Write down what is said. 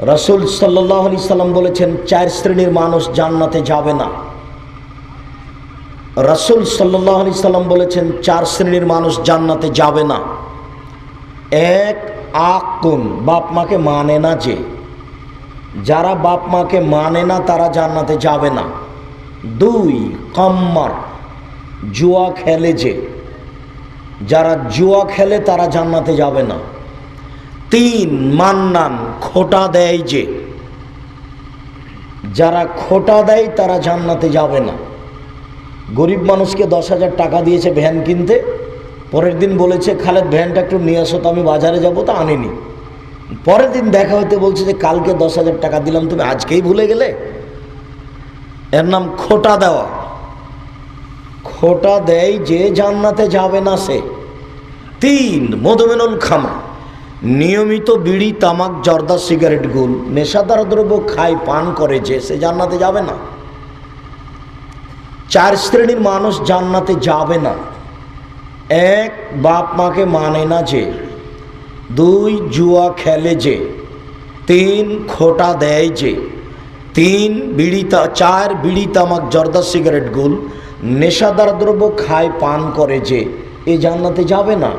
রাসূল সাল্লাল্লাহু আলাইহি সাল্লাম বলেছেন চার শ্রেণীর মানুষ জান্নাতে যাবে না। রাসূল সাল্লাল্লাহু আলাইহি সাল্লাম বলেছেন চার শ্রেণীর মানুষ জান্নাতে যাবে না। এক, আকুন, বাপ মাকে মানে না যে, যারা বাপ মাকে মানে না তারা জান্নাতে যাবে না। দুই, কাম্মার, জুয়া খেলে যে, যারা জুয়া খেলে তারা জান্নাতে যাবে না। তিন, মান্নান, খোটা দেয় যে, যারা খোটা দেয় তারা জান্নাতে যাবে না। গরিব মানুষকে 10,000 টাকা দিয়েছে ভ্যান কিনতে, পরের দিন বলেছে খালেদ ভ্যানটা একটু নিয়ে আসো তো, আমি বাজারে যাবো, তো আনেনি। পরের দিন দেখা হতে বলছে যে কালকে 10,000 টাকা দিলাম, তুমি আজকেই ভুলে গেলে। এর নাম খোটা দেওয়া। খোটা দেয় যে জান্নাতে যাবে না সে। তিন, মধুমেনুল খামা, নিয়মিত বিড়ি, তামাক, জর্দা, সিগারেট, গুল, নেশাদার দ্রব্য খায়, পান করে যে, সে জান্নাতে যাবে না। চার শ্রেণীর মানুষ জান্নাতে যাবে না। এক, বাপ মাকে মানে না যে। দুই, জুয়া খেলে যে। তিন, খোটা দেয় যে। চার, বিড়ি, তামাক, জর্দা, সিগারেট, গুল, নেশাদার দ্রব্য খায়, পান করে যে, এ জান্নাতে যাবে না।